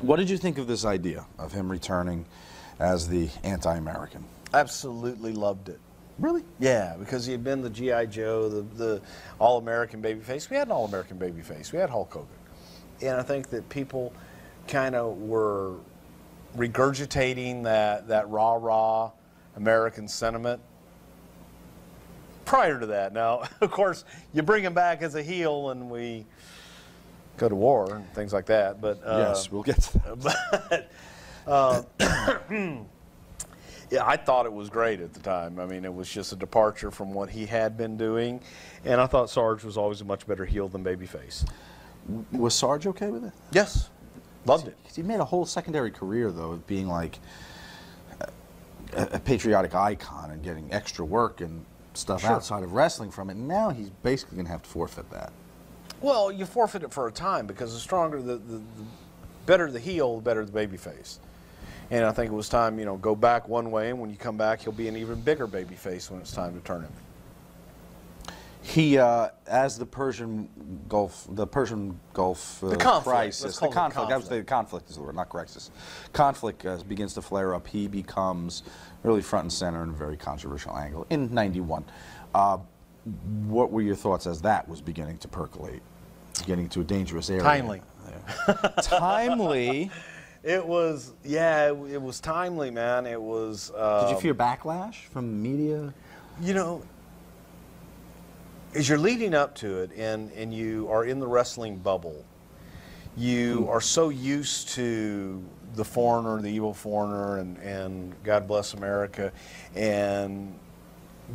What did you think of this idea of him returning as the anti-American? Absolutely loved it. Really? Yeah, because he had been the G.I. Joe, the All-American babyface. We had an All-American babyface. We had Hulk Hogan. And I think that people kind of were regurgitating that rah-rah American sentiment prior to that. Now, of course, you bring him back as a heel and we go to war and things like that. But yes, we'll get to that. Yeah, I thought it was great at the time. I mean, it was just a departure from what he had been doing, and I thought Sarge was always a much better heel than babyface. Was Sarge okay with it? Yes, loved it. He made a whole secondary career, though, of being like a patriotic icon and getting extra work and stuff outside of wrestling from it. Now he's basically going to have to forfeit that. Well, you forfeit it for a time because the stronger, the better the heel, the better the babyface. And I think it was time, you know, go back one way, and when you come back, he'll be an even bigger babyface when it's time to turn him. He, as the Persian Gulf crisis, the conflict. I would say the conflict is the word, not crisis. Conflict begins to flare up. He becomes really front and center in a very controversial angle in '91. What were your thoughts as that was beginning to percolate, getting to a dangerous area? Timely. Timely. It was, yeah, it was timely, man. It was. Did you fear backlash from the media? You know, as you're leading up to it and you are in the wrestling bubble, you are so used to the foreigner, the evil foreigner, and God bless America, and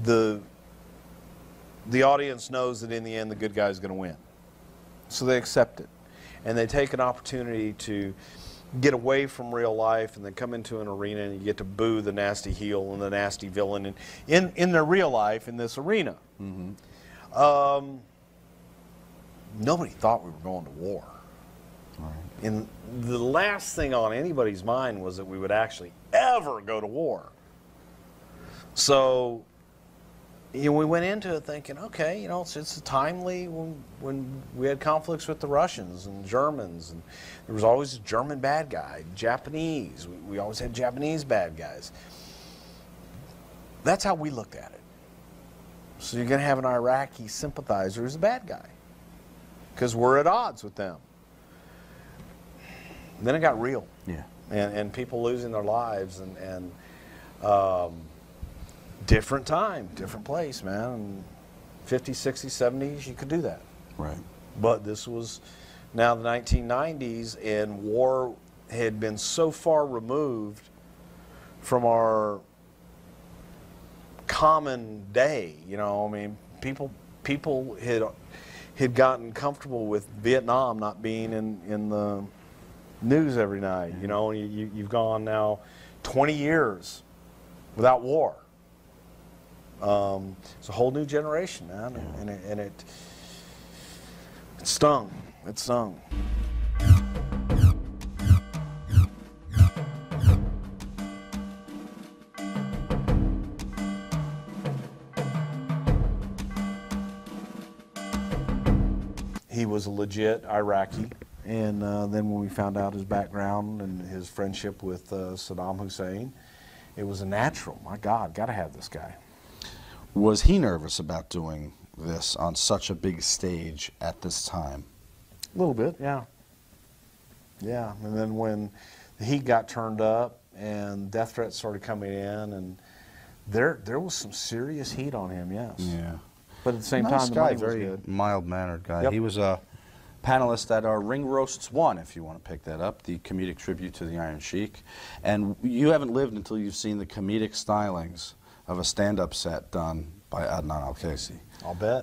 the audience knows that in the end the good guy is going to win. So they accept it. And they take an opportunity to get away from real life and then come into an arena and you get to boo the nasty heel and the nasty villain in their real life in this arena. Mm-hmm. Nobody thought we were going to war. Right. And the last thing on anybody's mind was that we would actually ever go to war. So, you know, we went into it thinking, okay, you know, it's timely when we had conflicts with the Russians and Germans, and there was always a German bad guy, Japanese. We always had Japanese bad guys. That's how we looked at it. So you're going to have an Iraqi sympathizer who's a bad guy because we're at odds with them. And then it got real. Yeah. And people losing their lives and different time, different place, man. 50s, 60s, 70s, you could do that. Right. But this was now the 1990s, and war had been so far removed from our common day. You know, I mean, people had gotten comfortable with Vietnam not being in the news every night. You know, you've gone now 20 years without war. It's a whole new generation, man, and it stung. It stung. He was a legit Iraqi, and then when we found out his background and his friendship with Saddam Hussein, it was a natural. My God, got to have this guy. Was he nervous about doing this on such a big stage at this time? A little bit, yeah. Yeah, and then when the heat got turned up and death threats started coming in, and there was some serious heat on him, yes. Yeah. But at the same time, the money was good. Mild-mannered guy. Yep. He was a panelist at our Ring Roasts 1, if you want to pick that up, the comedic tribute to the Iron Sheik. And you haven't lived until you've seen the comedic stylings of a stand-up set done by Adnan Al-Kaisi. I'll bet.